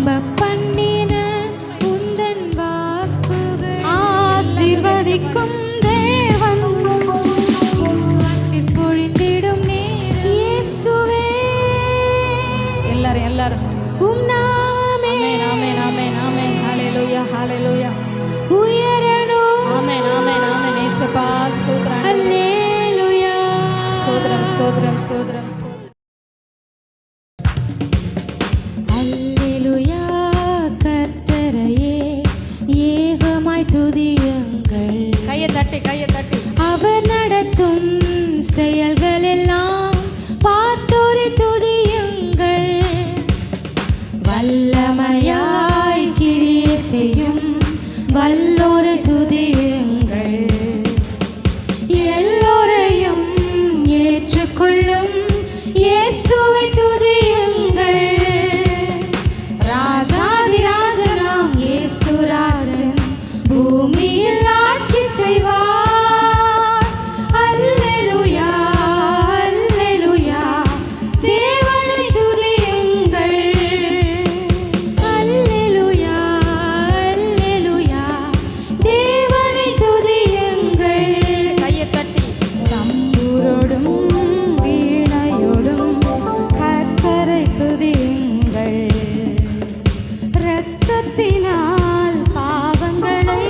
நம்ப பண்ணின உந்தன் வாக்குகள் ஆசீர்வதிக்கும் தேவன் பொழிந்திடும் நேரம் இயேசுவே எல்லாரும் உம் நாமமே ஆமென் ஆமென் ஆமென் ஹalleluya ஹalleluya உயரணும் ஆமென் ஆமென் ஆமென் இயேசுப்பா ஸ்தோத்திரம் அல்லேலூயா ஸ்தோத்திரம் ஸ்தோத்திரம் ஸ்தோத்திரம் அல்லேலூயா கர்த்தரையே ஏகமாய் துதியுங்கள் கையை தட்டி அவர் நடத்தும் செயல்கள் எல்லாம் பார்த்தோரை துதியுங்கள் வல்லமையாய் கிரியை செய்யும் வல்லோரை துதியுங்கள் எல்லோரையும் ஏற்றுக்கொள்ளும் இயேசுவை துதியுங்கள் ராஜாதிராஜனாம் இயேசு ராஜன் பூமியில் ஆட்சி செய்வார் அல்லேலூயா அல்லேலூயா தேவனை துதியுங்கள் அல்லேலூயா அல்லேலூயா தேவனை துதியுங்கள் கையை தட்டி தம்புரோடும் வீணையோடும் கர்த்தரை துதியுங்கள் இரத்தத்தினால் பாவங்களை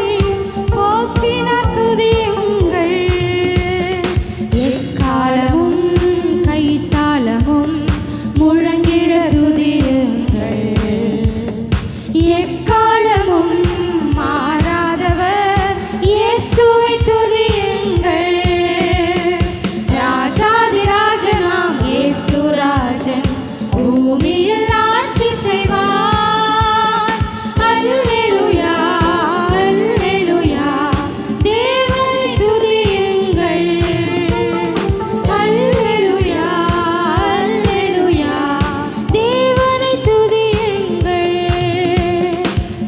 போக்கினார் துதியுங்கள் எக்காலமும் கைத்தாளமும் முழங்கிட துதியுங்கள் எக்காலமும் மாறாதவர் இயேசுவை துதியுங்கள் ராஜாதிராஜனாம் இயேசு ராஜன் பூமியில் ஆட்சி செய்வார் அல்லேலூயா அல்லேலூயா தேவனை துதியுங்கள் அல்லேலூயா அல்லேலூயா தேவனை துதியுங்கள்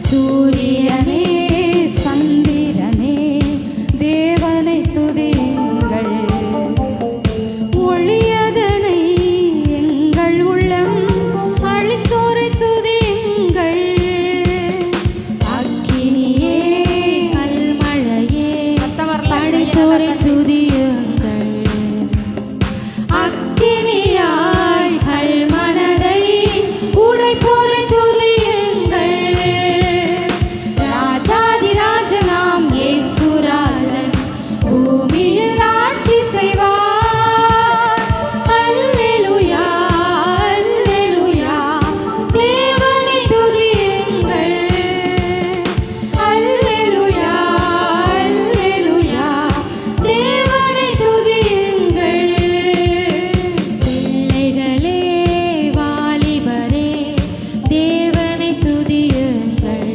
சூரியனே சந்திரனே தேவனை துதியுங்கள் ஒளியதனை எங்கள் உள்ளம் அழித்தோரை துதியுங்கள் அக்கினியே கல்மழையே படைத்தோரை துதியுங்கள் அக்கினியாய் கல்மனதை உடைப்போரை துதியுங்கள் ராஜாதிராஜனாம் இயேசு ராஜன் பூமியில் ஆட்சி செய்வார் அல்லேலூயா அல்லேலூயா தேவனை துதியுங்கள் அல்லேலூயா அல்லேலூயா தேவனை துதியுங்கள் பிள்ளைகளே வாலிபரே தேவனை துதியுங்கள்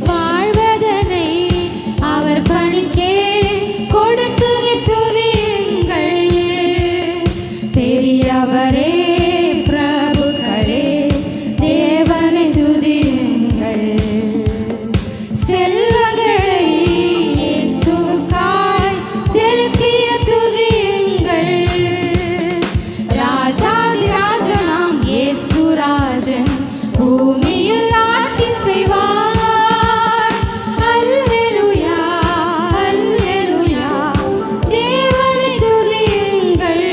வாழ்வதனை அவர் பணிக்கே கொடுத்து துதியுங்கள் பெரியவரே பிரபுக்களே தேவனை துதியுங்கள் செல்வங்களை இயேசுவுக்காய் செலுத்திய துதியுங்கள் ராஜாதிராஜனாம் இயேசு ராஜன் பூமியில் ஆட்சி செய்வார் அல்லேலூயா அல்லேலூயா தேவனை துதியுங்கள்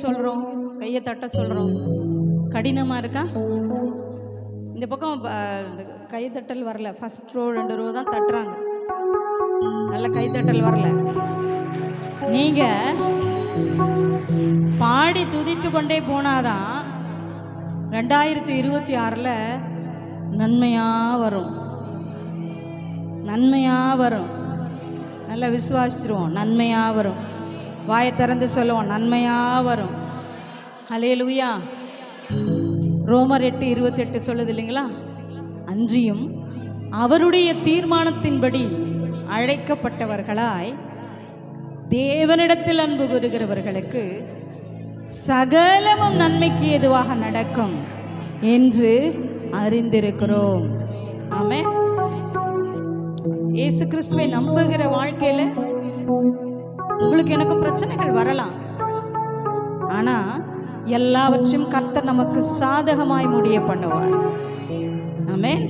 சொல்கிறோம், கையை தட்ட சொல்கிறோம். கடினமாக இருக்கா? இந்த பக்கம் கைத்தட்டல் வரல. ஃபர்ஸ்ட் ரோ 2 ரோ தான் தட்டுறாங்க. நல்ல கைத்தட்டல் வரல. நீங்கள் பாடி துதித்து கொண்டே போனாதான் 2026 நன்மையாக வரும். நன்மையாக வரும். நல்லா விசுவாசிச்சிருவோம். நன்மையாக வரும். வாயை திறந்து சொல்லுவோம், நன்மையாக வரும். ஹல்லேலூயா. ரோமர் 8:28 சொல்லுது இல்லைங்களா? அன்றியும் அவருடைய தீர்மானத்தின்படி அழைக்கப்பட்டவர்களாய் தேவனிடத்தில் அன்பு கூறுகிறவர்களுக்கு சகலமும் நன்மைக்கு ஏதுவாக நடக்கும் என்று அறிந்திருக்கிறோம். ஆமென். இயேசு கிறிஸ்துவை நம்புகிற வாழ்க்கையில் உங்களுக்கு எனக்கு பிரச்சனைகள் வரலாம். ஆனால் எல்லாவற்றையும் கர்த்தர் நமக்கு சாதகமாய் முடிய பண்ணுவார். ஆமென்.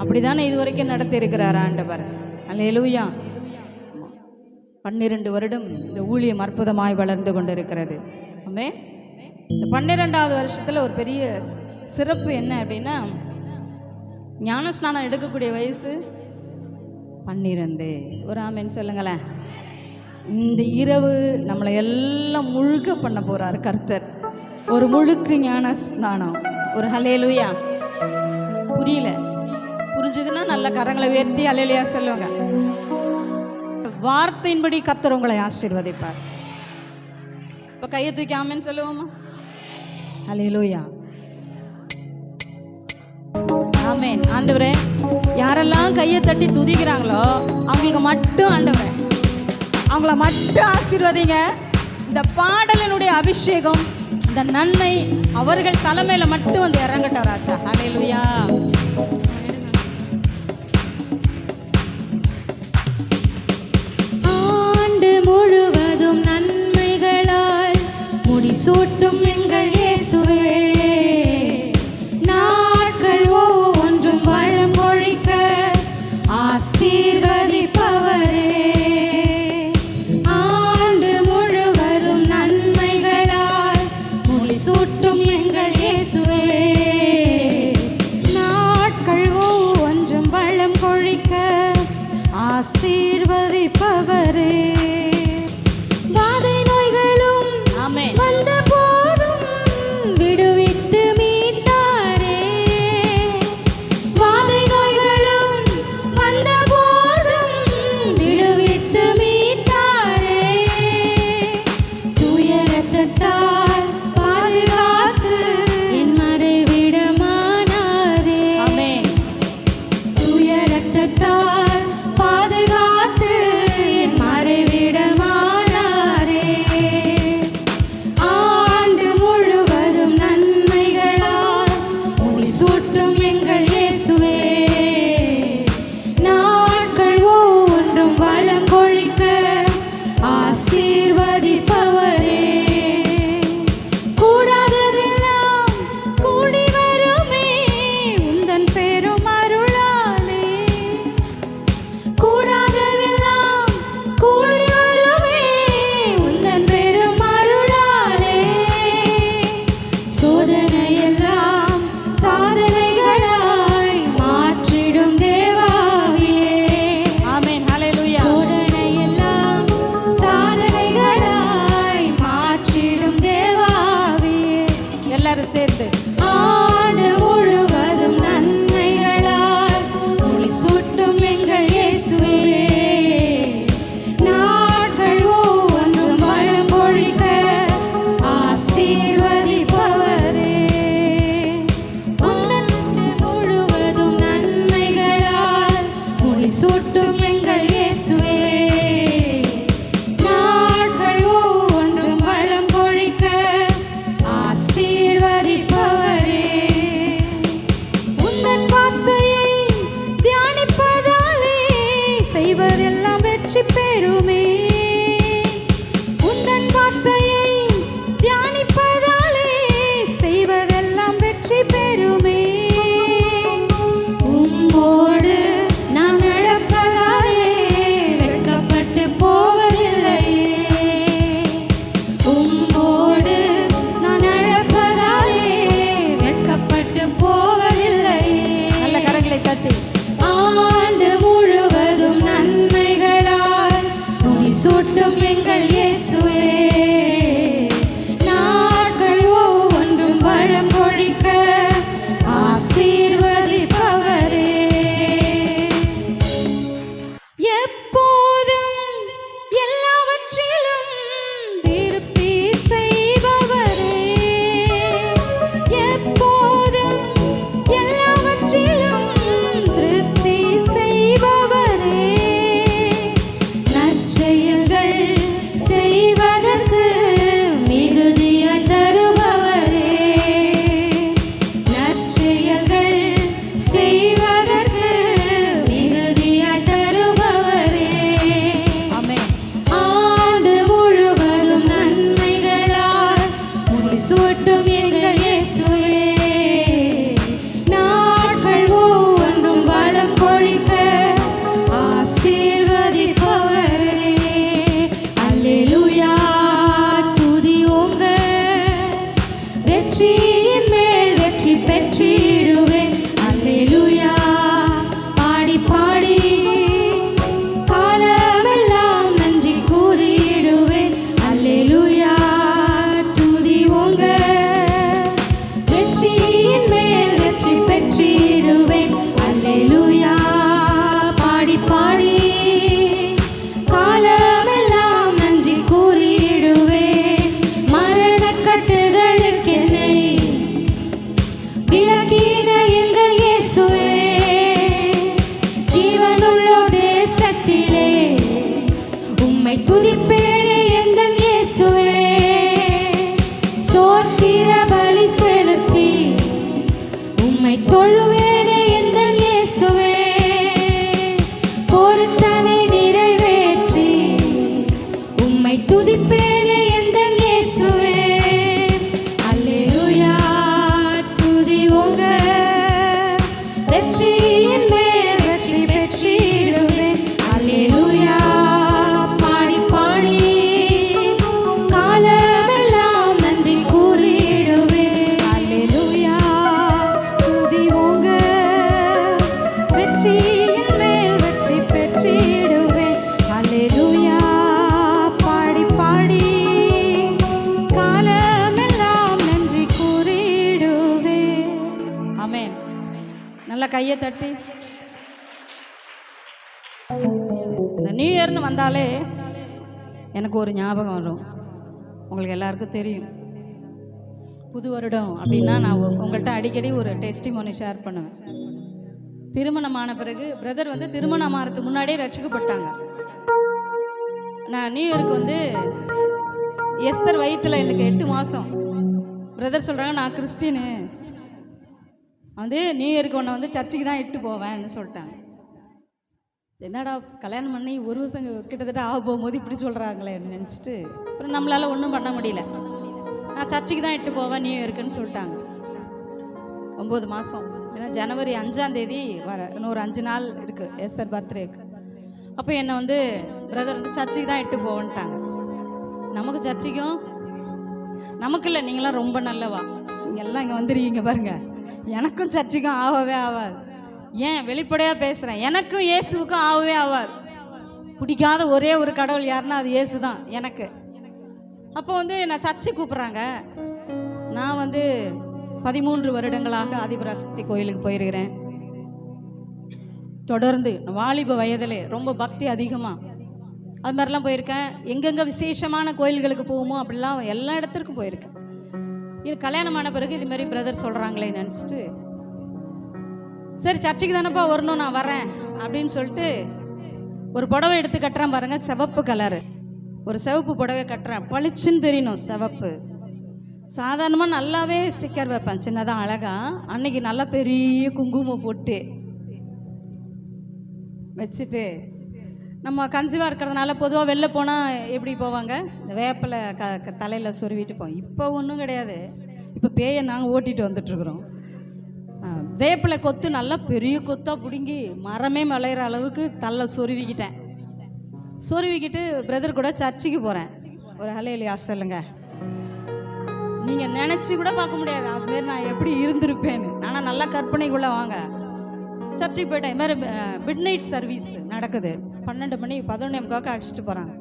அப்படிதானே இதுவரைக்கும் நடத்தி இருக்கிறார் ஆண்டவர். அல்லேலூயா. 12 வருடம் இந்த ஊழியம் அற்புதமாய் வளர்ந்து கொண்டிருக்கிறது. ஆமென். இந்த 12வது வருஷத்தில் ஒரு பெரிய சிறப்பு என்ன அப்படின்னா, ஞானஸ்நானம் எடுக்கக்கூடிய வயசு 12. ஒரு ஆமென் சொல்லுங்களேன். இந்த இரவு நம்மளை எல்லாம் முழுக்க பண்ண போகிறார் கர்த்தர். ஒரு முழுக்கு ஞானஸ்நானம். ஒரு ஹல்லேலூயா. புரியல? புரிஞ்சதுன்னா நல்ல கரங்களை உயர்த்தி ஹல்லேலூயா சொல்லுவாங்க. வார்த்தையின்படி கர்த்தர் உங்களை ஆசீர்வதிப்பார். இப்போ கையை தூக்கி ஆமென் சொல்லுவோமா? ஹல்லேலூயா. ஆமென். ஆண்டவரே, யாரெல்லாம் கையை தட்டி துதிக்கிறாங்களோ அவங்களுக்கு மட்டும் ஆண்டவரே, அவங்கள மட்டும் ஆசீர்வதிங்க. இந்த பாடலினுடைய அபிஷேகம், இந்த நன்மை அவர்கள் தலைமையில் மட்டும் வந்து இறங்கட்டும் ராஜா. ஹல்லேலூயா. ஆண்டு முழுவதும் நன்மைகளால் முடிசூட்டும் எங்கள் இயேசுவே, நாட்கள் ஒவ்வொன்றும் வளம் கொழிக்க ஆசீர்வதிப்பவரே. ஆண்டு முழுவதும் நன்மைகளால் முடிசூட்டும் எங்கள் இயேசுவே, நாட்கள் ஒவ்வொன்றும் வளம் கொழிக்க ஆசீர்வதிப்பவரே. வாதை நோய்களும் ஆமென். வந்த போதும் விடுவித்து மீட்டாரே. வாதை நோய்களும் வந்த போதும் விடுவித்து மீட்டாரே. தூய இரத்தத்தால் பாதுகாத்து என் மறைவிடமானாரே. ஆமென். தூய இரத்தத்தால் பாதுகாத்து என் மறைவிடமானாரே. ஆண்டு முழுவதும் நன்மைகளால் முடிசூட்டும் எங்கள் இயேசுவே, நாட்கள் ஒவ்வொன்றும் வளம் கொழிக்க ஆசீர்வதிப்பவரே. கூடாததெல்லாம் கூடி வருமே உந்தன் பெரும் அருளாலே. கூடாததெல்லாம் கூடி வருமே உந்தன் பெரும் அருளாலே. சோதனையெல்லாம் சாதனைகளாய் மாற்றிடும் தேவாவியே. ஆமென். ஹல்லேலூயா. சோதனையெல்லாம் சாதனைகளாய் மாற்றிடும் தேவாவியே. எல்லாரும் சேர்ந்து ஆண்டு முழுவதும் நன்மைகளால் முடிசூட்டும் எங்கள் இயேசுவே, நாட்கள் ஒவ்வொன்றும் வளம் கொழிக்க ஆசீர்வதிப்பவரே. ஆண்டு முழுவதும் நன்மைகளால் முடிசூட்டும் எங்கள் இயேசுவே, நாட்கள் ஒவ்வொன்றும் வளம் கொழிக்க ஆசீர்வதிப்பவரே. உந்தன் வார்த்தையை தியானிப்பதாலே செய்வதெல்லாம் வெற்றி பெறுமே. உந்தன் வார்த்தையை தியானிப்பதாலே செய்வதெல்லாம் வெற்றி பெறுமே. உம்மோடு நான் நடப்பதாலே வெட்கப்பட்டு போவதில்லையே. உம்மோடு சூட்டும் எங்கள் இயேசுவே. நாட்கள் ஒவ்வொன்றும் வளம் கொழிக்க ஆசீர்வதிப்பவரே. அல்லேலூயா துதி உங்க வெற்றியின் மேல் வெற்றி பெற்றிடுவேன். அல்லேலூயா பாடி பாடி காலமெல்லாம் நன்றி கூறிடுவேன். அல்லேலூயா துதி உங்க வெற்றியின் மேல் வெற்றி பெற்றிடுவேன். அல்லேலூயா பாடி பாடி காலமெல்லாம் நன்றி கூறிடுவேன். மரணக்கட்டுகளுக்கு என்னை விலக்கின எங்கள் இயேசுவே. ஜீவனுள்ளோர் தேசத்திலே உம்மை துதிப்பேனே எங்கள் இயேசுவே. ஸ்தோத்திர பலி செலுத்தி உம்மை தொழுவேனே எங்கள் இயேசுவே. பொருத்தனை நிறைவேற்றி உம்மை துதிப்பேனே எங்கள் இயேசுவே. அல்லேலூயா துதி உங்க வெற்றியின் மேல் வெற்றி பெற்றிடுவேன். அல்லேலூயா பாடி பாடி காலமெல்லாம் நன்றி கூறிடுவேன். அல்லேலூயா துதி உங்க வெற்றியின் மேல் வெற்றி பெற்றிடுவேன். அல்லேலூயா பாடி பாடி காலமெல்லாம் நன்றி கூறிடுவேன். ஆமென். நல்லா கையை தட்டி. இந்த நியூ இயர்னு வந்தாலே எனக்கு ஒரு ஞாபகம் வரும். உங்களுக்கு எல்லாருக்கும் தெரியும், புது வருடம் அப்படின்னா நான் உங்கள்கிட்ட அடிக்கடி ஒரு டெஸ்டிமோனி ஷேர் பண்ணுவேன். திருமணமான பிறகு பிரதர் வந்து திருமணம் ஆகிறதுக்கு முன்னாடியே ரட்சிக்கப்பட்டாங்க. நான் நியூ இயருக்கு வந்து எஸ்தர் வயிற்றில் எனக்கு 8 மாதம். பிரதர் சொல்கிறாங்க நான் கிறிஸ்டினு, வந்து நியூ இயருக்கு உன்னை வந்து சர்ச்சுக்கு தான் இட்டு போவேன்னு சொல்லிட்டாங்க. என்னடா கல்யாணம் பண்ணி 1 வருஷம் கிட்டத்தட்ட ஆக போகும்போது இப்படி சொல்கிறாங்களே நினச்சிட்டு அப்புறம் நம்மளால் ஒன்றும் பண்ண முடியல. நான் சர்ச்சுக்கு தான் இட்டு போவேன் நியூ இயருக்குன்னு சொல்லிட்டாங்க. 9 மாதம், ஏன்னா ஜனவரி 5ஆம் தேதி வர இன்னொரு 5 நாள் இருக்குது எஸ்தர் பர்த்டேக்கு. அப்போ என்னை வந்து பிரதர் வந்து சர்ச்சுக்கு தான் இட்டு போவேன்ட்டாங்க. நமக்கு சர்ச்சுக்கும் நமக்கு இல்லை, நீங்களாம் ரொம்ப நல்லவா, நீங்கள் எல்லாம் இங்கே வந்துருக்கீங்க பாருங்கள். எனக்கும் சர்ச்சுக்கும் ஆகவே ஆகாது. ஏன் வெளிப்படையாக பேசுகிறேன், எனக்கும் இயேசுவுக்கும் ஆகவே ஆகாது. பிடிக்காத ஒரே ஒரு கடவுள் யாருன்னா அது இயேசு தான் எனக்கு. அப்போ வந்து நான் சர்ச்சுக்கு கூப்பிட்றாங்க. நான் வந்து 13 வருடங்களாக ஆதிபராசக்தி கோயிலுக்கு போயிருக்கிறேன். தொடர்ந்து வாலிப வயதிலே ரொம்ப பக்தி அதிகமாக அது மாதிரிலாம் போயிருக்கேன். எங்கெங்கே விசேஷமான கோயில்களுக்கு போகுமோ அப்படிலாம் எல்லா இடத்துக்கும் போயிருக்கேன். இது கல்யாணமான பிறகு இது மாதிரி பிரதர் சொல்கிறாங்களே நினச்சிட்டு சரி சர்ச்சுக்கு தானேப்பா வரணும் நான் வரேன் அப்படின்னு சொல்லிட்டு ஒரு புடவை எடுத்து கட்டுறேன் பாருங்கள், சிவப்பு கலரு. ஒரு சிவப்பு புடவை கட்டுறேன், பளிச்சுன்னு தெரியணும் சிவப்பு. சாதாரணமாக நல்லாவே ஸ்டிக்கர் வைப்பேன் சின்னதாக அழகாக. அன்னைக்கு நல்லா பெரிய குங்குமம் போட்டு வச்சுட்டு நம்ம கன்சீவாக இருக்கிறதுனால பொதுவாக வெளில போனால் எப்படி போவாங்க, இந்த வேப்பில் தலையில் சொருவிட்டு போவோம். இப்போ ஒன்றும் கிடையாது, இப்போ பேயை நாங்கள் ஓட்டிகிட்டு வந்துட்டுருக்குறோம். வேப்பிலை கொத்து நல்லா பெரிய கொத்தாக பிடுங்கி மரமே மலையிற அளவுக்கு தலை சொருவிக்கிட்டேன். சொருவிக்கிட்டு பிரதர் கூட சர்ச்சுக்கு போகிறேன். ஒரு ஹல்லேலூயா சொல்லுங்க. நீங்கள் நினச்சி கூட பார்க்க முடியாது அதுமாரி நான் எப்படி இருந்திருப்பேன்னு. ஆனால் நல்லா கற்பனைக்குள்ளே வாங்க. சர்ச்சுக்கு போயிட்டேன். இது மாதிரி மிட் நைட் சர்வீஸ் நடக்குது. 12 மணி 11:45 அடிச்சுட்டு போகிறாங்க.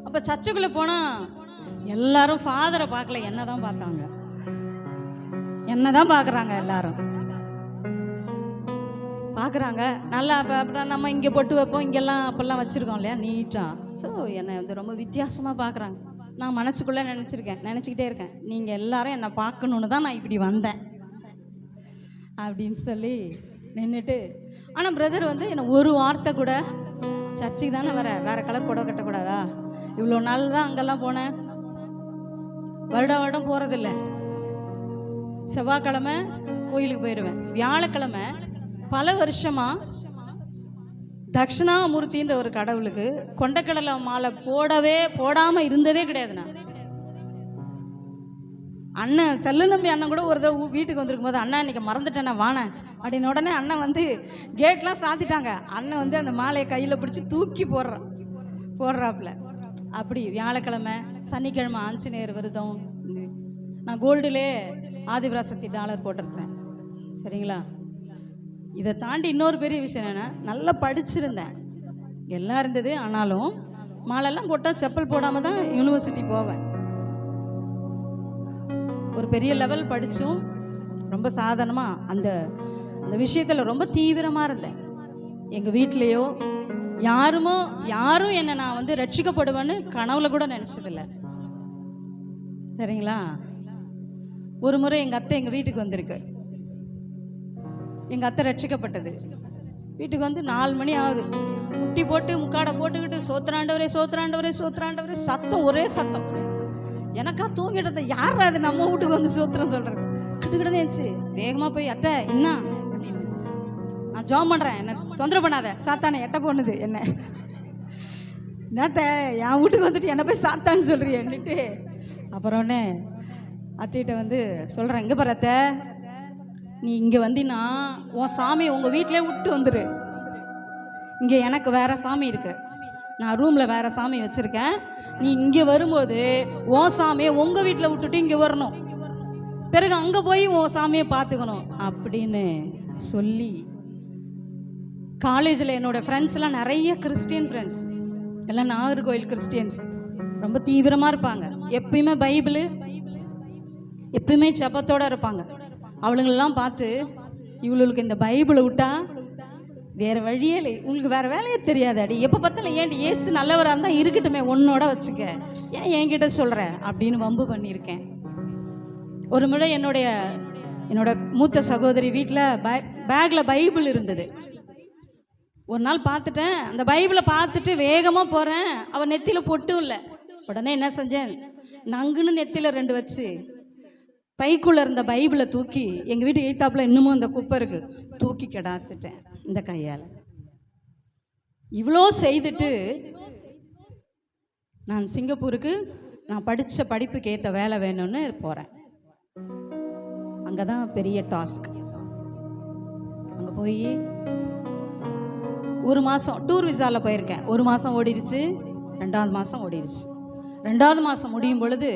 அப்போ சர்ச்சுக்குள்ளே போனால் எல்லாரும் ஃபாதரை பார்க்கல, என்ன தான் பார்த்தாங்க, என்ன தான் பார்க்குறாங்க. எல்லாரும் பார்க்குறாங்க நல்லா. அப்புறம் நம்ம இங்கே பொட்டு வைப்போம், இங்கெல்லாம் அப்போல்லாம் வச்சுருக்கோம் இல்லையா நீட்டாக. ஸோ என்னை வந்து ரொம்ப வித்தியாசமாக பார்க்குறாங்க. நான் மனசுக்குள்ளே நினச்சிக்கிட்டே இருக்கேன், நீங்கள் எல்லாரும் என்னை பார்க்கணுன்னு தான் நான் இப்படி வந்தேன் அப்படின்னு சொல்லி நின்றுட்டு. ஆனால் பிரதர் வந்து என்னை ஒரு வார்த்தை கூட சர்ச்சுக்கு தானே வேறு கலர் புடவை கட்டக்கூடாதா, இவ்வளோ நாள் தான் அங்கெல்லாம் போனேன், வருடம் போகிறதில்ல. செவ்வாய்க்கிழமை கோயிலுக்கு போயிடுவேன். வியாழக்கிழமை பல வருஷமாக தட்சிணாமூர்த்தின்ற ஒரு கடவுளுக்கு கொண்டக்கடலை மாலை போடாமல் இருந்ததே கிடையாது. நான் அண்ணன் செல்ல நம்பி அண்ணன் கூட ஒரு தடவை வீட்டுக்கு வந்திருக்கும் போது, அண்ணா இன்றைக்கி மறந்துட்டேண்ணா வானேன் அப்படின்னு உடனே அண்ணன் வந்து கேட்லாம் சாத்திட்டாங்க. அண்ணன் வந்து அந்த மாலையை கையில் பிடிச்சி தூக்கி போடுறாப்புல. அப்படி வியாழக்கிழமை சனிக்கிழமை ஆஞ்சநேயர் விரதம். நான் கோல்டுலே ஆதிபராசக்தி டாலர் போட்டிருப்பேன். சரிங்களா? இதை தாண்டி இன்னொரு பெரிய விஷயம் என்னென்னா, நல்லா படிச்சிருந்தேன், எல்லாம் இருந்தது. ஆனாலும் மாலெல்லாம் போட்டால் செப்பல் போடாமல் தான் யூனிவர்சிட்டி போவேன். ஒரு பெரிய லெவல் படித்தும் ரொம்ப சாதாரணமாக அந்த அந்த விஷயத்தில் ரொம்ப தீவிரமாக இருந்தேன். எங்கள் வீட்லேயோ யாரும் என்னை நான் வந்து ரட்சிக்கப்படுவேன்னு கனவுல கூட நினச்சதில்லை. சரிங்களா? ஒரு முறை எங்கள் அத்தை எங்கள் வீட்டுக்கு வந்திருக்கு. எங்கள் அத்தை ரட்சிக்கப்பட்டது. வீட்டுக்கு வந்து 4 மணி ஆகுது. முட்டி போட்டு முக்காடை போட்டுக்கிட்டு சோத்திராண்டவரே சோத்திராண்டவரே சோத்திராண்டவரே சத்தம், ஒரே சத்தம். எனக்கா தூங்கிட்டத, யார் அது நம்ம வீட்டுக்கு வந்து சோத்திரம் சொல்கிறது? கிட்டுக்கிட்டே இருந்துச்சு. வேகமாக போய், அத்தை என்ன அப்படின்னு, நான் ஜாம் பண்ணுறேன், என்னை தொந்தரவு பண்ணாத, சாத்தானே எட்ட போனது என்ன, என்னத்த என் வீட்டுக்கு வந்துட்டு என்னை போய் சாத்தான்னு சொல்கிறீன்னுட்டு அப்புறம் ஒன்று அத்திகிட்ட வந்து சொல்கிறேன், இங்கே பாரு அத்தை, நீ இங்கே வந்தினா உன் சாமியை உங்கள் வீட்டிலே விட்டு வந்துடு. இங்கே எனக்கு வேறு சாமி இருக்குது, நான் ரூமில் வேறு சாமி வச்சுருக்கேன். நீ இங்கே வரும்போது உன் சாமியை உங்கள் வீட்டில் விட்டுட்டு இங்கே வரணும், பிறகு அங்கே போய் உன் சாமியை பார்த்துக்கணும் அப்படின்னு சொல்லி. காலேஜில் என்னோடய ஃப்ரெண்ட்ஸ்லாம் நிறைய கிறிஸ்டியன் ஃப்ரெண்ட்ஸ், எல்லாம் நாகர்கோவில் கிறிஸ்டியன்ஸ், ரொம்ப தீவிரமாக இருப்பாங்க. எப்பயுமே பைபிளு, எப்பயுமே ஜெபத்தோடு இருப்பாங்க. அவளுங்களெல்லாம் பார்த்து, இவளுக்கு இந்த பைபிளை விட்டா வேறு வழியே இல்லை, உங்களுக்கு வேறு வேலையே தெரியாது அடி, எப்போ பார்த்தாலும் ஏன்டி இயேசு நல்லவராக இருந்தால் இருக்கட்டுமே உன்னோட வச்சுக்க, ஏன் என்கிட்ட சொல்கிற அப்படின்னு வம்பு பண்ணியிருக்கேன். ஒரு முறை என்னோட மூத்த சகோதரி வீட்டில் பேக்கில் பைபிள் இருந்தது. ஒரு நாள் பார்த்துட்டேன், அந்த பைபிளை பார்த்துட்டு வேகமாக போகிறேன், அவள் நெத்தியில் பொட்டும் இல்லை. உடனே என்ன செஞ்சேன், நங்குன்னு நெத்தியில் 2 வச்சு பைக்குள்ளே இருந்த பைபிளை தூக்கி, எங்கள் வீட்டு எய்த்தாப்பில் இன்னமும் அந்த குப்பை இருக்குது, தூக்கி கெடாசிட்டேன் இந்த கையால். இவ்வளோ செய்துட்டு நான் சிங்கப்பூருக்கு நான் படித்த படிப்புக்கு ஏற்ற வேலை வேணும்னு போகிறேன். அங்கே தான் பெரிய டாஸ்க். அங்கே போய் 1 மாதம் டூர் விசாவில் போயிருக்கேன். 1 மாதம் ஓடிடுச்சு, 2வது மாதம் ஓடிடுச்சு. 2வது மாதம் முடியும் பொழுது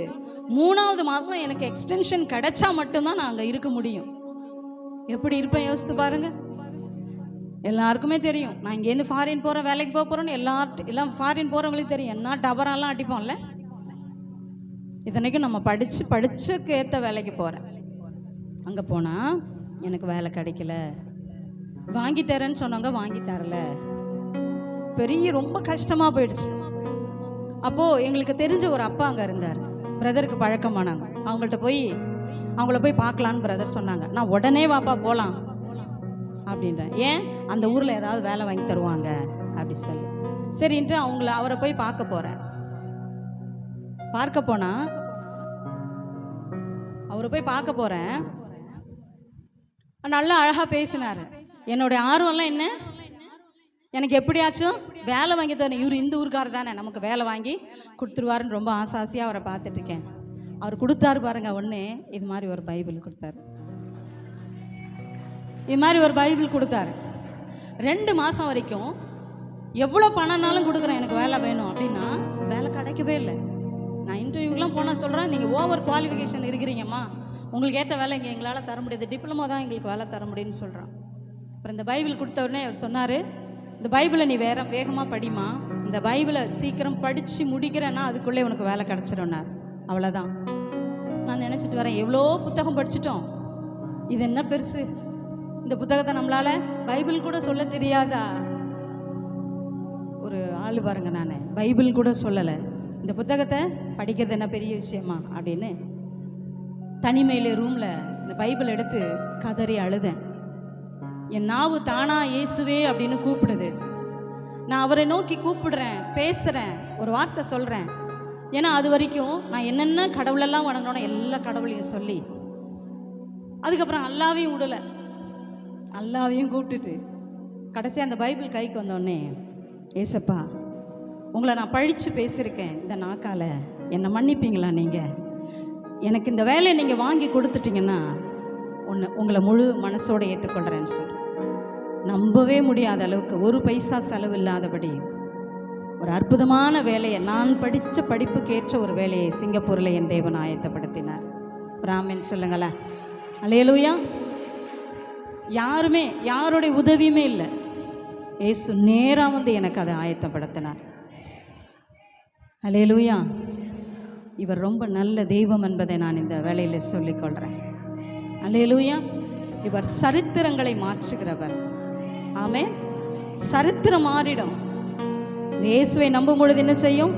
3வது மாதம் எனக்கு எக்ஸ்டென்ஷன் கிடைச்சா மட்டும்தான் நான் அங்கே இருக்க முடியும். எப்படி இருப்பேன் யோசித்து பாருங்கள். எல்லாருக்குமே தெரியும், நான் இங்கேருந்து ஃபாரின் போகிறேன், வேலைக்கு போகிறோன்னு எல்லாம் ஃபாரின் போகிறவங்களுக்கு தெரியும், என்ன டபரெல்லாம் அடிப்போம்ல. இத்தனைக்கும் நம்ம படிச்சுக்கு ஏற்ற வேலைக்கு போகிறேன். அங்கே போனால் எனக்கு வேலை கிடைக்கல, வாங்கி தரேன்னு சொன்னாங்க, வாங்கி தரல, பெரிய ரொம்ப கஷ்டமாக போயிடுச்சு. அப்போது எங்களுக்கு தெரிஞ்ச ஒரு அப்பா அங்கே இருந்தார், பிரதருக்கு பழக்கமானாங்க. அவங்கள போய் பார்க்கலான்னு பிரதர் சொன்னாங்க. நான் உடனே வாப்பா போகலாம் அப்படின்றேன். ஏன், அந்த ஊரில் ஏதாவது வேலை வாங்கி தருவாங்க அப்படி சொல்லி. சரின்ட்டு அவரை போய் பார்க்க போகிறேன். அவரை போய் பார்க்க போகிறேன். நல்லா அழகாக பேசினார். என்னுடைய ஆர்வம்லாம் என்ன, எனக்கு எப்படியாச்சும் வேலை வாங்கி தரணும், இவர் இந்த ஊருக்காரர் தானே, நமக்கு வேலை வாங்கி கொடுத்துருவாருன்னு ரொம்ப ஆசாசியாக அவரை பார்த்துட்ருக்கேன். அவர் கொடுத்தாரு பாருங்க, ஒன்று இது மாதிரி ஒரு பைபிள் கொடுத்தாரு. 2 மாதம் வரைக்கும் எவ்வளோ பணம்னாலும் கொடுக்குறேன், எனக்கு வேலை வேணும் அப்படின்னா வேலை கிடைக்கவே இல்லை. நான் இன்டர்வியூக்கெலாம் போனால் சொல்கிறேன், நீங்கள் ஓவர் குவாலிஃபிகேஷன் இருக்கிறீங்கம்மா, உங்களுக்கு ஏற்ற வேலை இங்கே எங்களால் தர முடியாது, டிப்ளமோ தான் எங்களுக்கு வேலை தர முடியும்னு சொல்கிறான். அப்புறம் இந்த பைபிள் கொடுத்த உடனே அவர் சொன்னார், இந்த பைபிளை நீ வேகமாக படிமா, இந்த பைபிளை சீக்கிரம் படித்து முடிக்கிறேன்னா அதுக்குள்ளே உனக்கு வேலை கிடச்சிடும்னார். அவ்வளோதான். நான் நினச்சிட்டு வரேன், எவ்வளோ புத்தகம் படிச்சிட்டோம், இது என்ன பெருசு, இந்த புத்தகத்தை நம்மளால் பைபிள் கூட சொல்ல தெரியாதா ஒரு ஆள் பாருங்க. நான் பைபிள் கூட சொல்லலை, இந்த புத்தகத்தை படிக்கிறது என்ன பெரிய விஷயமா அப்படின்னு தனிமையிலே ரூமில் இந்த பைபிள் எடுத்து கதறி அழுதேன். என் நாவு தானா இயேசுவே அப்படின்னு கூப்பிடுது. நான் அவரை நோக்கி கூப்பிடுறேன், பேசுகிறேன், ஒரு வார்த்தை சொல்கிறேன். ஏன்னா அது வரைக்கும் நான் என்னென்ன கடவுளெல்லாம் வணங்கினோன்னா எல்லா கடவுளையும் சொல்லி, அதுக்கப்புறம் அல்லாவையும் விடலை, அல்லாவையும் கூப்பிட்டுட்டு கடைசி அந்த பைபிள் கைக்கு வந்தோடனே, ஏசப்பா உங்களை நான் பழித்து பேசியிருக்கேன் இந்த நாக்கால், என்னை மன்னிப்பீங்களா நீங்கள், எனக்கு இந்த வேலையை நீங்கள் வாங்கி கொடுத்துட்டீங்கன்னா உங்களை முழு மனசோடு ஏற்றுக்கொள்கிறேன்னு சொல்கிறேன். நம்பவே முடியாத அளவுக்கு ஒரு பைசா செலவு இல்லாதபடி ஒரு அற்புதமான வேலையை, நான் படித்த படிப்புக்கு ஏற்ற ஒரு வேலையை சிங்கப்பூரில் என் தேவன் ஆயத்தப்படுத்தினார். ராமன் சொல்லுங்களேன். அல்லேலூயா. யாருமே யாருடைய உதவியுமே இல்லை, ஏசு நேராக வந்து எனக்கு அதை ஆயத்தப்படுத்தினார். அல்லேலூயா. இவர் ரொம்ப நல்ல தெய்வம் என்பதை நான் இந்த வேளையில் சொல்லிக்கொள்கிறேன். அல்லேலூயா. இவர் சரித்திரங்களை மாற்றுகிறவர். ஆமென். சரித்திரம் மாறிடும். இயேசுவை நம்பும் பொழுது என்ன செய்யும்?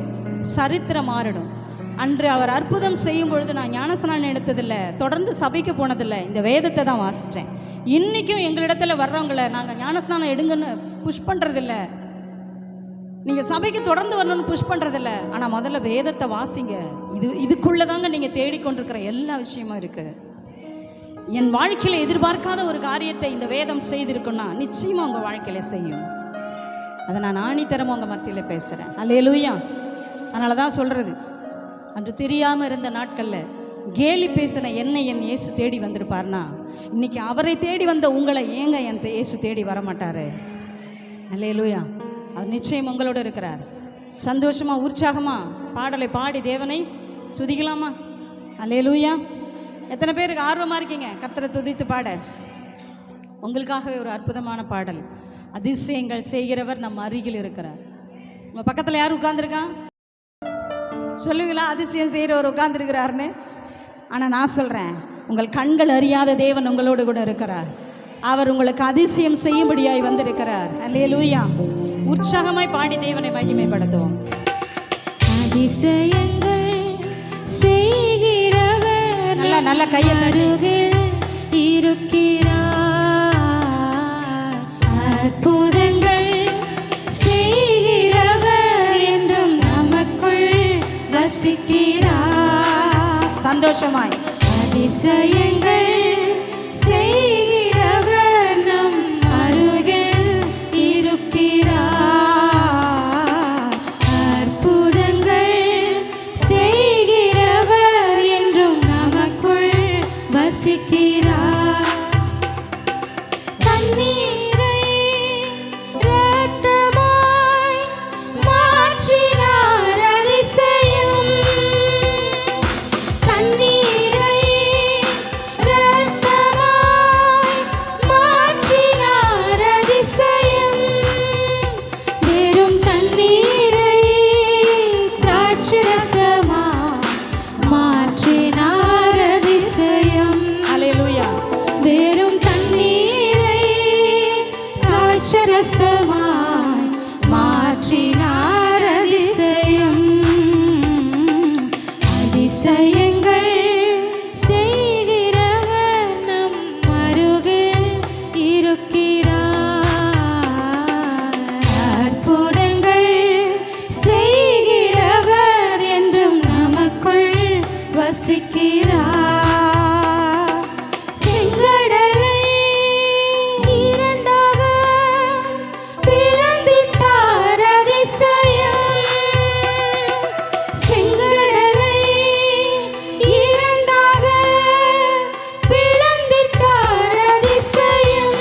சரித்திரம் மாறிடும். அன்று அவர் அற்புதம் செய்யும் பொழுது நான் ஞானஸ்நானம் எடுத்ததில்லை, தொடர்ந்து சபைக்கு போனதில்லை, இந்த வேதத்தை தான் வாசித்தேன். இன்றைக்கும் எங்களிடத்தில் வர்றவங்களை நாங்கள் ஞானஸ்நானம் எடுங்கன்னு புஷ் பண்ணுறதில்ல, நீங்கள் சபைக்கு தொடர்ந்து வரணும்னு புஷ் பண்ணுறதில்ல. ஆனால் முதல்ல வேதத்தை வாசிங்க. இதுக்குள்ளே தாங்க நீங்கள் தேடிக்கொண்டிருக்கிற எல்லா விஷயமும் இருக்குது. என் வாழ்க்கையில் எதிர்பார்க்காத ஒரு காரியத்தை இந்த வேதம் செய்திருக்குன்னா நிச்சயமாக உங்கள் வாழ்க்கையில் செய்யும். அதை நான் ஆணித்தரமாக உங்கள் மத்தியில் பேசுகிறேன். அல்லேலூயா. அதனால தான் சொல்கிறது, அன்று தெரியாமல் இருந்த நாட்களில் கேலி பேசின என்னை என் இயேசு தேடி வந்திருப்பார்னா, இன்றைக்கி அவரை தேடி வந்த உங்களை ஏங்க என் இயேசு தேடி வரமாட்டார்? அல்லேலூயா. அவர் நிச்சயம் உங்களோடு இருக்கிறார். சந்தோஷமாக உற்சாகமாக பாடலை பாடி தேவனை துதிக்கலாமா? அல்லேலூயா. எத்தனை பேருக்கு ஆர்வமாக இருக்கீங்க கர்த்தரை துதித்து பாட? உங்களுக்காகவே ஒரு அற்புதமான பாடல். அதிசயங்கள் செய்கிறவர் நம் அருகில் இருக்கிறார். உங்கள் பக்கத்தில் யார் உட்கார்ந்துருக்கான்? சொல்லுவீங்களா அதிசயம் செய்கிறவர் உட்கார்ந்துருக்கிறாருன்னு? ஆனால் நான் சொல்கிறேன், உங்கள் கண்கள் அறியாத தேவன் உங்களோடு கூட இருக்கிறார். அவர் உங்களுக்கு அதிசயம் செய்யும்படியாய் வந்திருக்கிறார். அல்லேலூயா. உற்சாகமாய் பாடி தேவனை மகிமைப்படுத்துவோம். அதிசயங்கள் செய்கிறவர் நல்ல கையில் இருக்கிறார். அற்புதங்கள் செய்கிறவர் என்றும் நமக்குள் வசிக்கிறார். சந்தோஷமாய் அதிசயங்கள் செய்கிறவர் நம் அருகில் இருக்கிறார். அற்புதங்கள் செய்கிறவர் என்றும் நமக்குள் வசிக்கிறார். தண்ணீரை இரத்தமாய் மாற்றினார் அதிசயம். தண்ணீரை இரத்தமாய் மாற்றினார் அதிசயம். வெறும் தண்ணீரை திராட்சரசமாய் மாற்றினார் அதிசயம். அல்லேலூயா. வெறும் தண்ணீரை திராட்சரசமாய் மாற்றினார் அதிசயம். அதிசயங்கள் செய்கிறவர் நம் அருகில் இருக்கிறார். அற்புதங்கள் செய்கிறவர் என்றும் நமக்குள் வசிக்கிறார். செங்கடலை இரண்டாக பிளந்திட்டார் அதிசயம். செங்கடலை இரண்டாக பிளந்திட்டார் அதிசயம்.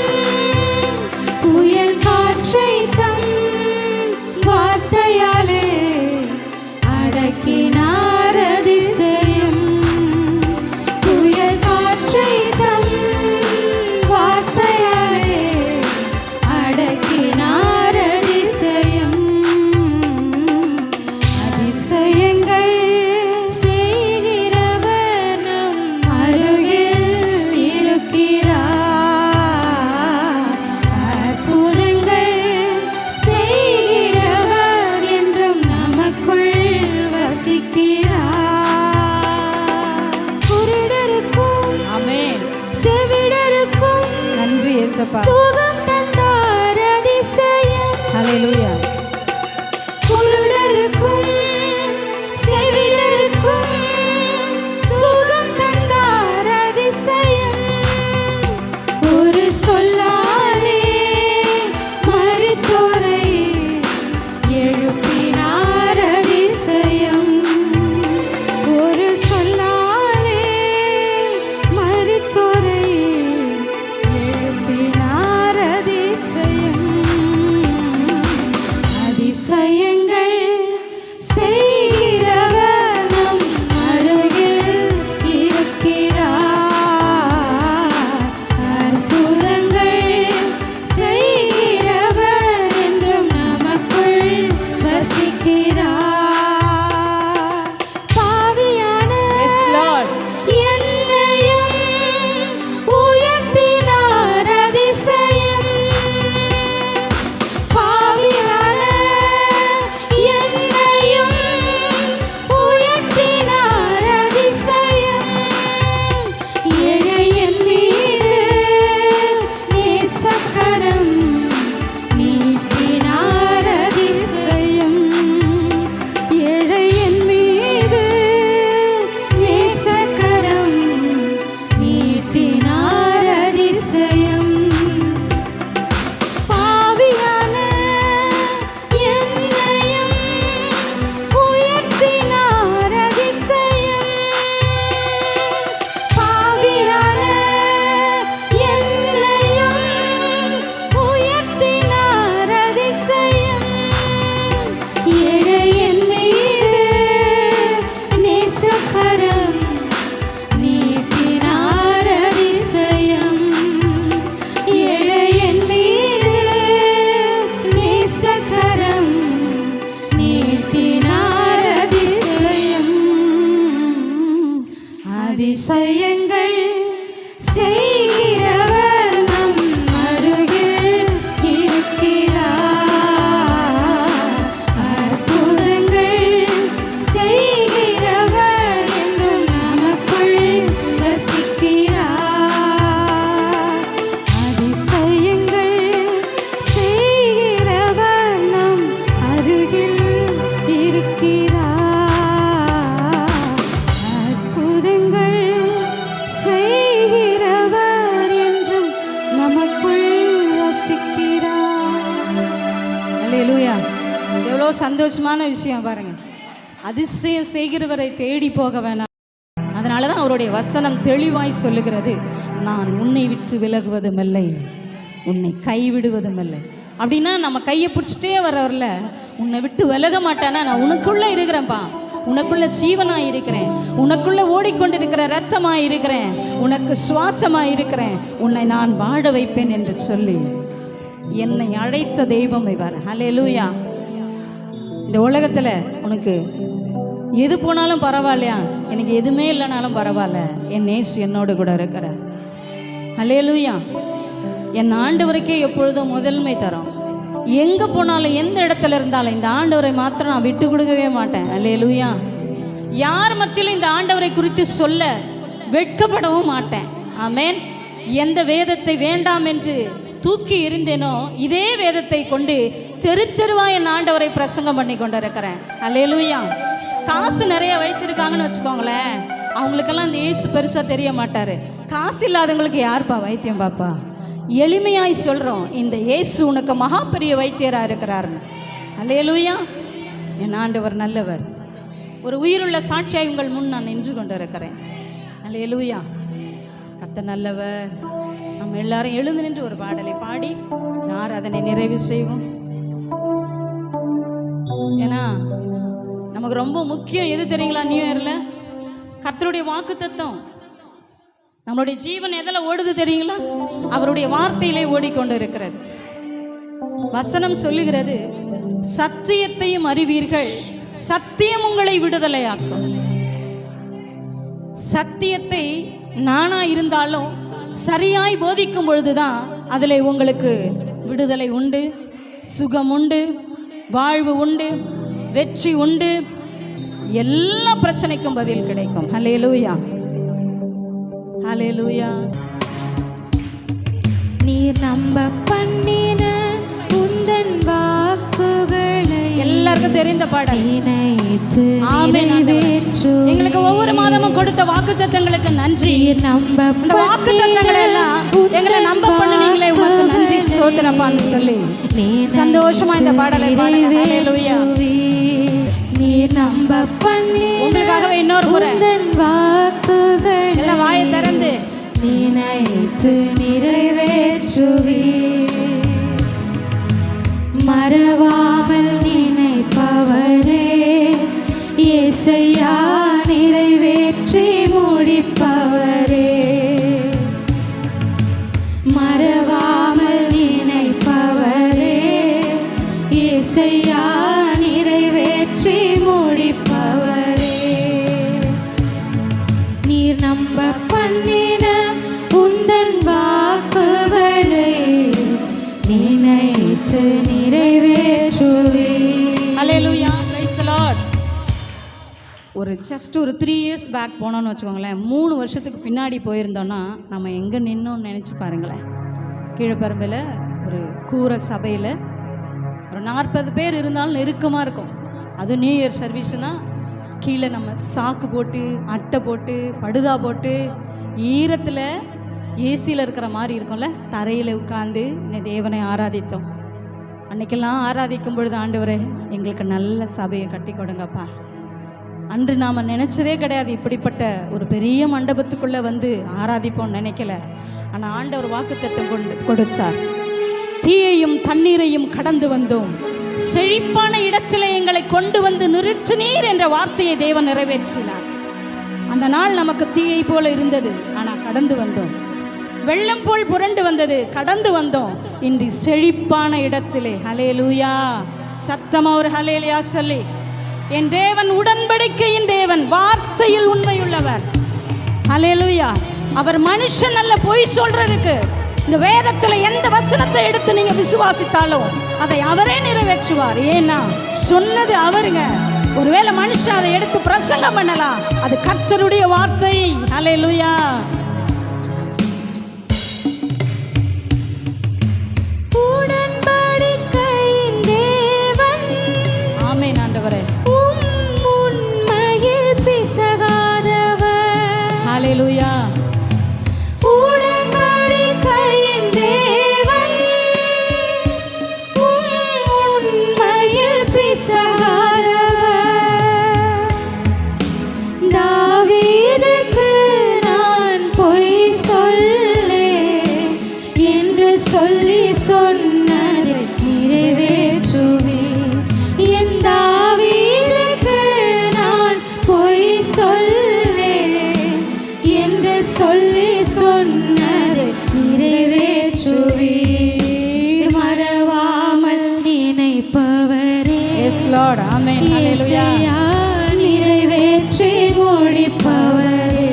புயல் காற்றை தம் வார்த்தையாலே அடக்கினார் அதிசயம். புயல் காற்றை தம் வார்த்தையாலே அடக்கினார் அதிசயம். அதிசயங்கள் செய்கிறவர் நம் அருகில் இருக்கிறார். அற்புதங்கள் செய்கிறவர் என்றும் நமக்குள் வசிக்கிறார். குருடருக்கும் ஆமென். செவிடருக்கும் நன்றி இயேசுப்பா. சுகம் தந்தார் அதிசயம். அல்லேலூயா. குருடருக்கும் செவிடருக்கும் சுகம் தந்தார் அதிசயம். ஒரு சொல்லாலே மரித்தோரை எழுப்பினார் அதிசயம். ஒரு சொல்லாலே அதிசயங்கள் செய்கிறவர் நம் அருகில் இருக்கிறார். அற்புதங்கள் செய்கிறவர் என்றும் நமக்குள் வசிக்கிறார். அதிசயங்கள் செய்கிறவர் நம் அருகில் இருக்கிறார். அற்புதங்கள் செய்கிறவர் என்றும் நமக்குள் வசிக்கிறார். அல்லேலூயா. எவ்வளோ சந்தோஷமான விஷயம் பாருங்க. அதிசயம் செய்கிறவரை தேடி போக வேணாம். அதனால தான் அவருடைய வசனம் தெளிவாய் சொல்லுகிறது, நான் உன்னை விட்டு விலகுவதும் இல்லை, உன்னை கைவிடுவதும் இல்லை. அப்படின்னா நம்ம கையை பிடிச்சிட்டே வரவரில் உன்னை விட்டு விலக மாட்டானா, நான் உனக்குள்ளே இருக்கிறேன்ப்பா, உனக்குள்ள ஜீவனாக இருக்கிறேன், உனக்குள்ள ஓடிக்கொண்டிருக்கிற ரத்தமாக இருக்கிறேன், உனக்கு சுவாசமாக இருக்கிறேன், உன்னை நான் வாழ வைப்பேன் என்று சொல்லி என்னை அழைத்த தெய்வம் இவர். ஹல்லேலூயா. இந்த உலகத்தில் உனக்கு எது போனாலும் பரவாயில்லையா, எனக்கு எதுவுமே இல்லைனாலும் பரவாயில்ல, என் நேசு என்னோடு கூட இருக்கிறார். ஹல்லேலூயா. என் ஆண்டவருக்கே எப்பொழுதும் முதன்மை தரும். எங்கே போனாலும் எந்த இடத்துல இருந்தாலும் இந்த ஆண்டவரை மாத்திரம் நான் விட்டு கொடுக்கவே மாட்டேன். அல்லேலூயா. யார் மத்தியிலும் இந்த ஆண்டவரை குறித்து சொல்ல வெட்கப்படவும் மாட்டேன். ஆமென். எந்த வேதத்தை வேண்டாம் என்று தூக்கி எறிந்தேனோ இதே வேதத்தை கொண்டு தெரு தெருவாக என் ஆண்டவரை பிரசங்கம் பண்ணி கொண்டு இருக்கிறேன். அல்லேலூயா. காசு நிறைய வைத்திருக்காங்கன்னு வச்சுக்கோங்களேன், அவங்களுக்கெல்லாம் இந்த இயேசு பெருசாக தெரிய மாட்டார். காசு இல்லாதவங்களுக்கு யார்ப்பா வைத்தியம் பாப்பா? எளிமையாய் சொல்கிறோம், இந்த இயேசு உனக்கு மகா பெரிய வைத்தியராக இருக்கிறார்னு. அல்லேலூயா. என் ஆண்டவர் நல்லவர். ஒரு உயிருள்ள சாட்சியாய் உங்கள் முன் நான் நின்று கொண்டு இருக்கிறேன். அல்லேலூயா. கர்த்தர் நல்லவர். நம்ம எல்லாரும் எழுந்து நின்று ஒரு பாடலை பாடி யார் அதனை நிறைவு செய்வோம். ஏன்னா நமக்கு ரொம்ப முக்கியம் எது தெரியுங்களா? நியூ இயரில் கர்த்தருடைய வாக்கு தத்தம். நம்மளுடைய ஜீவன் எதில் ஓடுது தெரியுங்களா? அவருடைய வார்த்தையிலே ஓடிக்கொண்டு இருக்கிறது. வசனம் சொல்லுகிறது, சத்தியத்தையும் அறிவீர்கள், சத்தியம் உங்களை விடுதலையாக்கும். சத்தியத்தை நானா இருந்தாலும் சரியாய் போதிக்கும் பொழுதுதான் அதில் உங்களுக்கு விடுதலை உண்டு, சுகம் உண்டு, வாழ்வு உண்டு, வெற்றி உண்டு, எல்லா பிரச்சனைக்கும் பதில் கிடைக்கும். ஹல்லேலூயா. ஹல்லேலூயா. நீர் நம்ப பண்ணின உந்தன் வாக்குகளை எல்லாருக்கும் தெரிந்த பாடல். நினைத்து ஆமென். நிறைவேற்று. எங்களுக்கு ஒவ்வொரு மாதமும் கொடுத்த வாக்குத்தத்தங்களுக்கு நன்றி. நம்ப இந்த வாக்குத்தத்தங்களை எல்லாம் எங்களை நம்ப பண்ணுனீங்களே, உங்களுக்கு நன்றி ஸ்தோத்திரப்பான்னு சொல்லி சந்தோஷமா இந்த பாடலை பாடுங்க. ஹல்லேலூயா. நீர் நம்ப பண்ணி உங்களுக்காகவே இன்னொரு முறை உந்தன் வாக்குகளை எல்லாம் வாயை திறந்து நினைத்து நிறைவேற்றுவே. மறவாமல் நினைப்பவரே இயேசையா, நிறைவேற்றி முடிப்பவரே. மறவாமல் நினைப்பவரே இயேசையா, நிறைவேற்றி முடிப்பவரே. நீர் நம்ப பண்ணின உந்தன் வாக்குகளை நினைத்து நிறைவேற்றுவே. ஹல்லேலூயா. Praise the lord. ஒரு ஜஸ்ட் ஒரு 3 இயர்ஸ் பேக் போனோன்னு வச்சுக்கோங்களேன், 3 வருஷத்துக்கு பின்னாடி போயிருந்தோன்னா நம்ம எங்கே நின்னோன்னு நினச்சி பாருங்களேன். கீழப்பரம்பில் ஒரு கூரை சபையில் ஒரு 40 பேர் இருந்தாலும் நெருக்கமாக இருக்கும். அதுவும் நியூ இயர் சர்வீஸ்னால் கீழே நம்ம சாக்கு போட்டு அட்டை போட்டு படுதா போட்டு ஈரத்தில் ஏசியில் இருக்கிற மாதிரி இருக்கும்ல, தரையில் உட்காந்து இந்த தேவனை ஆராதித்தோம். அன்றைக்கெல்லாம் ஆராதிக்கும் பொழுது, ஆண்டவரே எங்களுக்கு நல்ல சபையை கட்டி கொடுங்கப்பா. அன்று நாம் நினச்சதே கிடையாது இப்படிப்பட்ட ஒரு பெரிய மண்டபத்துக்குள்ளே வந்து ஆராதிப்போம்னு நினைக்கல. ஆனால் ஆண்டவர் வாக்குத்தத்தம் கொடுத்தார். தீயையும் தண்ணீரையும் கடந்து வந்தோம், செழிப்பான இடத்திலே எங்களை கொண்டு வந்து நிறுத்தினீர் என்ற வார்த்தையை தேவன் நிறைவேற்றினார். அந்த நாள் நமக்கு தீயை போல இருந்தது, ஆனால் கடந்து வந்தோம். வெள்ளம் போல் புரண்டு வந்தது, கடந்து வந்தோம். இன்று செழிப்பான இடத்திலே. ஹல்லேலூயா. சத்தமா ஒரு ஹல்லேலூயா சொல்லி, என் தேவன் உடன்படிக்கையின் தேவன், வார்த்தையில் உண்மையுள்ளவர். ஹல்லேலூயா. அவர் மனுஷன் அல்ல பொய் சொல்றதுக்கு. இந்த வேதத்தில் எந்த வசனத்தை எடுத்து நீங்க விசுவாசித்தாலும் அதை அவரே நிறைவேற்றுவார். ஏன்னா சொன்னது அவருங்க. ஒருவேளை மனுஷன் அதை எடுத்து பிரசங்கம் பண்ணலாம், அது கர்த்தருடைய வார்த்தை. ஹல்லேலூயா. உடன்படிக்கையின் தேவன், ஆமென் ஆண்டவரே. உண்மையில் பிசகாதவர். ஹல்லேலூயா. உடன்படிக்கையின் தேவன், உண்மையில் பிசகாதவர். தாவீதுக்கு நான் பொய் சொல்லேன் என்று சொல்லி சொன்னதை நிறைவேற்றுவேன். என் தாவீதுக்கு நான் பொய் சொல்லேன் என்று சொல்லி சொன்னதை நிறைவேற்றுவேன். மறவாமல் நினைப்பவரே. S Lord. ஆமென். ஹல்லேலூயா. இயேசுயா, நிறைவேற்றி முடிப்பவரே.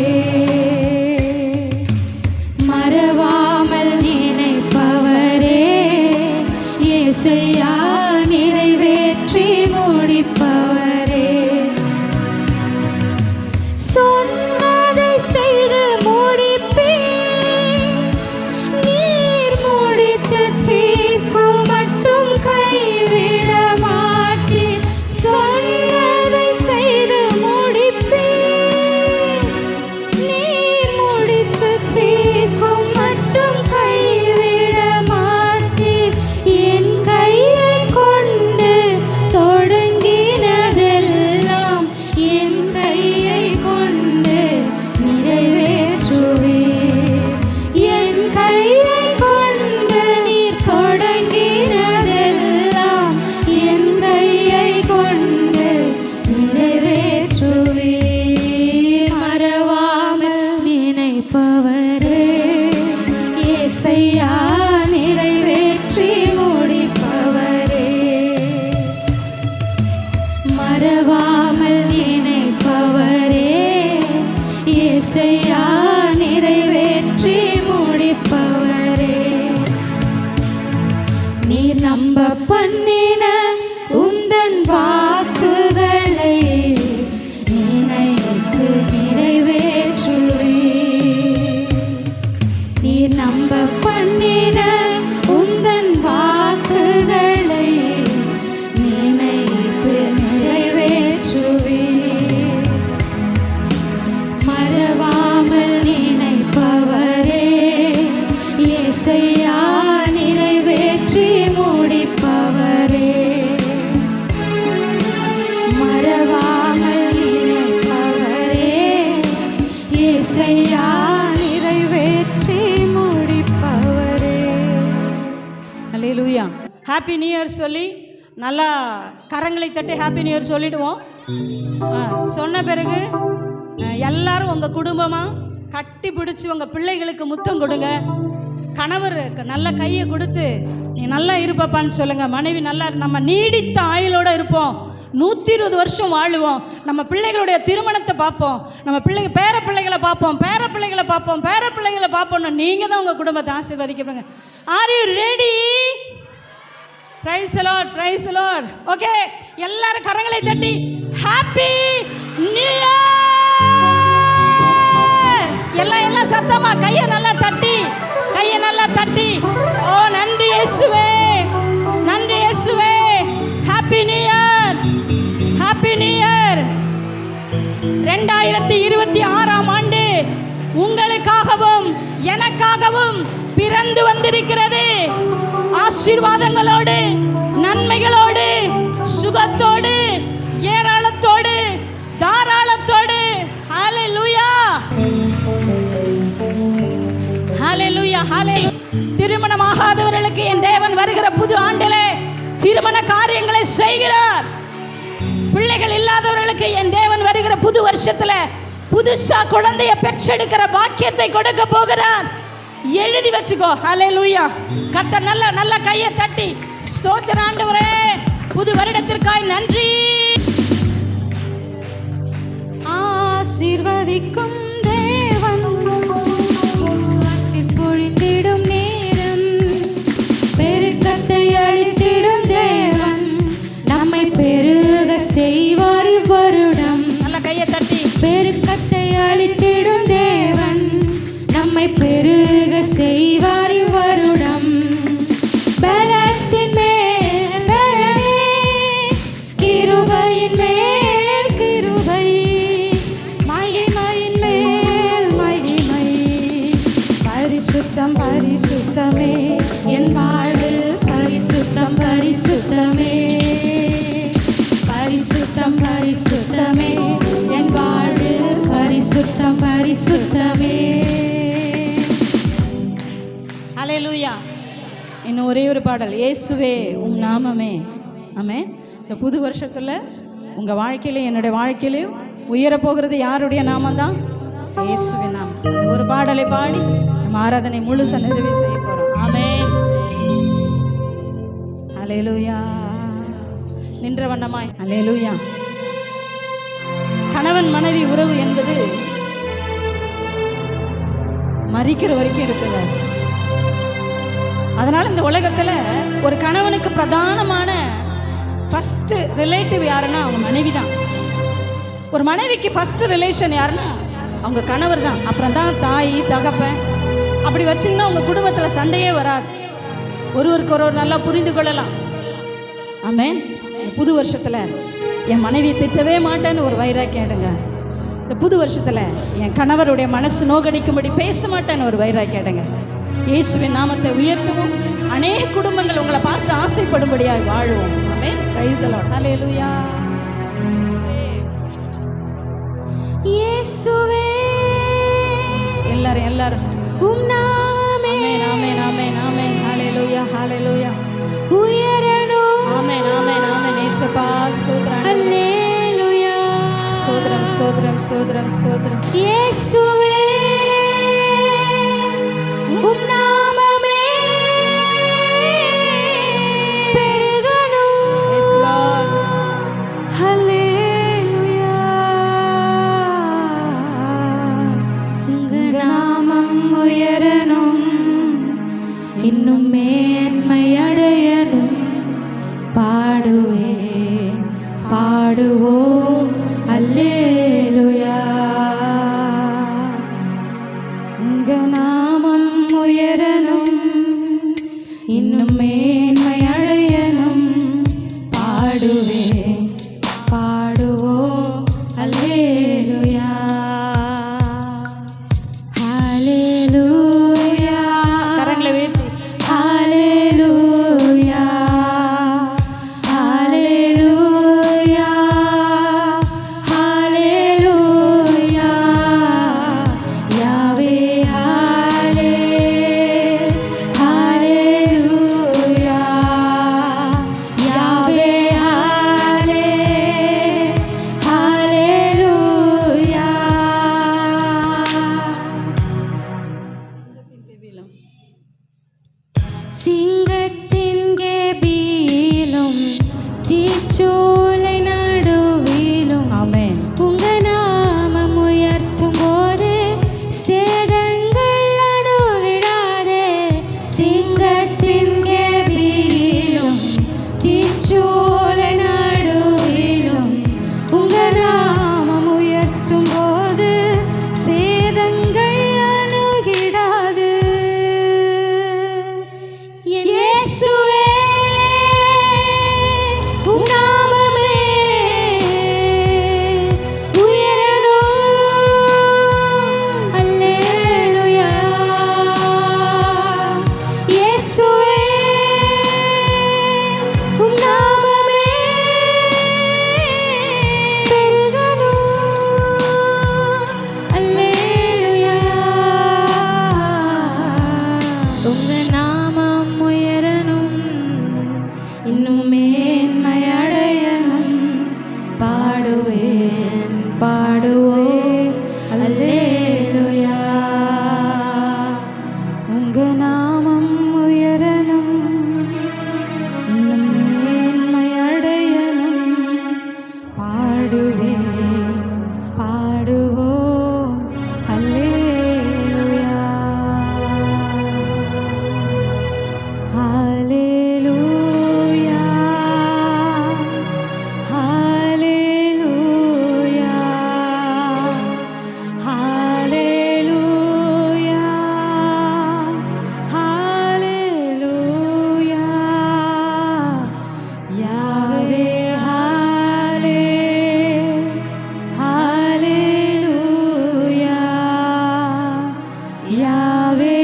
மறவாமல் நினைப்பவரே. இயேசுயா, நிறைவேற்றி முடிப்பவரே. சொன்னதை செய்து முடிப்பேன். நீர் முடித்து தீர்க்கும் மட்டும் கைவிட மாட்டீர். சொன்னதை செய்து முடிப்பேன். நீர் முடித்து தீர்க்கும் மட்டும் கைவிட மாட்டீர். என் கையை கொண்டு தொடங்கினதெல்லாம் என் கையை கொண்டு நிறைவேற்றுவேன். என் கையை கொண்டு நீர் தொடங்கினதெல்லாம் என் கையை கொண்டு நிறைவேற்றுவேன். மறவாமல் நினைப்பவரே. இயேசுயா, நிறைவேற்றி முடிப்பவரே. மறவாமல் நினைப்பவரே. இயேசுயா, நிறைவேற்றி முடிப்பவரே. நீர் நம்ப பண்ணின உந்தன் வாக்குகளை நினைத்து நிறைவேற்றுவேன். நீர் நம்ப பண்ணின உந்தன் வாக்குகளை நினைத்து நிறைவேற்றுவேன். மறவாமல் நினைப்பவரே. இயேசுயா, நிறைவேற்றி முடிப்பவரே. மறவாமல் நினைப்பவரே. இயேசுயா, நிறைவேற்றி முடிப்பவரே. ஹல்லேலூயா. ஹாப்பி நியூ இயர் சொல்லி நல்லா கரங்களை தட்டி ஹாப்பி நியூ இயர் சொல்லிடுவோம். சொன்ன பிறகு எல்லாரும் உங்கள் குடும்பமாக கட்டி பிடிச்சி உங்கள் பிள்ளைகளுக்கு முத்தம் கொடுங்க. கணவருக்கு நல்ல கையை கொடுத்து நீ நல்லா இருப்பப்பான்னு சொல்லுங்கள். மனைவி நல்லா, நம்ம நீடித்த ஆயுளோடு இருப்போம். 120 வருஷம் வாழுவோம். நம்ம பிள்ளைகளுடைய திருமணத்தை பார்ப்போம். நம்ம பேர பிள்ளைகளை பார்ப்போம். பேர பிள்ளைகளை பார்ப்போம்னு நீங்கள் தான் உங்கள் குடும்பத்தை ஆசீர்வதிக்கப்படுங்க. Are you ready? Praise the lord, praise the lord. Okay, எல்லாரும் கரங்களை தட்டி ஹாப்பி நியூ இயர். எல்லாம் சத்தமா கையை நல்லா தட்டி. ஓ நன்றி இயேசுவே, நன்றி இயேசுவே. Happy new year, happy new year. 2026ஆம் ஆண்டு உங்களுக்காகவும் எனக்காகவும் பிறந்து வந்திருக்கிறது. ஆசீர்வாதங்களோடு, நன்மைகளோடு, சுகத்தோடு, ஏராளத்தோடு, தாராளத்தோடு. ஹல்லேலூயா, ஹல்லேலூயா, ஹல்லேலூயா. திருமணமாகாதவர்களுக்கு என் தேவன் வருகிற புது ஆண்டிலே திருமண காரியங்களை செய்கிறார். பிள்ளைகள் இல்லாதவர்களுக்கு என் தேவன் வருகிற புது வருஷத்துல புதுசா குழந்தைய பெற்றெடுக்கிற பாக்கியத்தை கொடுக்க போகிறார். எழுதி வச்சுக்கோ. ஹல்லேலூயா. கர்த்தர் நல்ல கையை தட்டி ஸ்தோத்திரம் ஆண்டவரே, புது வருடத்திற்காய் நன்றி. ஆசீர்வதிக்கும் தேவன் ஹalleluya. இன்னும் ஒரே ஒரு பாடல், இயேசுவே உம் நாமமே. ஆமென். இந்த புது வருஷத்துல உங்க வாழ்க்கையில என்னுடைய வாழ்க்கையிலையும் உயர போகிறது யாருடைய நாமம் தான்? இயேசுவின் நாமம். ஒரு பாடலை பாடி நம்ம ஆராதனை முழுசா நிறைவு செய்ய போறோம். ஆமென். ஹalleluya. நின்ற வண்ணமாய் ஹalleluya. கணவன் மனைவி உறவு என்பது மரிக்கிற வரைக்கும் இருக்குங்க. அதனால இந்த உலகத்துல ஒரு கணவனுக்கு பிரதானமான ஃபர்ஸ்ட் ரிலேட்டிவ் யாருன்னா அவங்க மனைவி தான். ஒரு மனைவிக்கு ஃபர்ஸ்ட் ரிலேஷன் யாருன்னா அவங்க கணவர் தான். அப்புறம் தான் தாய் தகப்பன். அப்படி வச்சிங்கன்னா உங்க குடும்பத்துல சண்டையே வராது. ஒருவருக்கு ஒரு நல்லா புரிந்து கொள்ளலாம். ஆமென். புது வருஷத்துல என் மனைவியை திட்டவே மாட்டேன்னு ஒரு வைராக்கியம் எடுங்க. இந்த புது வருஷத்துல என் கணவருடைய மனசு நோகடிக்கும்படி பேச மாட்டேன்னு ஒரு வைராக்கியம் எடுங்க. இயேசுவின் நாமத்தை உயர்த்துவோம். அநேக குடும்பங்கள் உங்களை பார்த்து ஆசைப்படும்படியாக வாழுவோம். ஆமென். Praise the lord. ஹalleluya. இயேசுவே எல்லாரும் உம் நாமமே. ஆமென் ஆமென் ஆமென் ஆமென். ஹalleluya ஹalleluya. உயரணும். ஆமென் ஆமென் ஆமென். இயேசுப்பா ஸ்தோத்திரம். ஹalleluya. ஸ்தோத்திரம் ஸ்தோத்திரம் ஸ்தோத்திரம் ஸ்தோத்திரம். இயேசுவே உம் நாமமே பெருகணும். Yes Lord. ஹalleluya. உங்க நாமம் உயரணும், இன்னும் மேன்மை அடையணும். பாடுவேன் பாடுவோம் அல்லேலூயா. உங்க நாமம் உயரணும், இன்னும் மேன்மை அடையணும். பாடுவேன் பாடுவோம் அல்லேலூயா. ஹalleluya. கரங்களை உயர்த்தி ஹalleluya. ஹalleluya. ஹalleluya. யாவே ஹalலே ஹalleluya. யாவே ஹalலே ஹalleluya. சிங்கத்தின் கெபியிலும் தீச்சூளை நடுவிலும் ஆமென். உங்க நாமம் உயர்த்தும் போது சேதங்கள் அணுகிடாதே. சிங்கத்தின் கெபியிலும் தீச்சூளை நடுவிலும் உங்க நாமம் உயர்த்தும் போது சேதங்கள் அணுகிடாது. இயேசுவே உம் நாமமே உயரணும். அல்லேலூயா. இயேசுவே உம் நாமமே பெருகணும். அல்லேலூயா. உங்க நாமம் உயரணும், இன்னும் மேன்மை அடையணும். பாடுவேன் பாடுவோம் அல்லேலூயா. உங்க நாமம் உயரணும், இன்னும் மேன்மை அடையணும். பாடுவேன் பாடுவோம் அல்லேலூயா. ஹalleluya. ஹalleluya. ஹalleluya. ஹalleluya. யாவே ஹalலே ஹalleluya. யாவே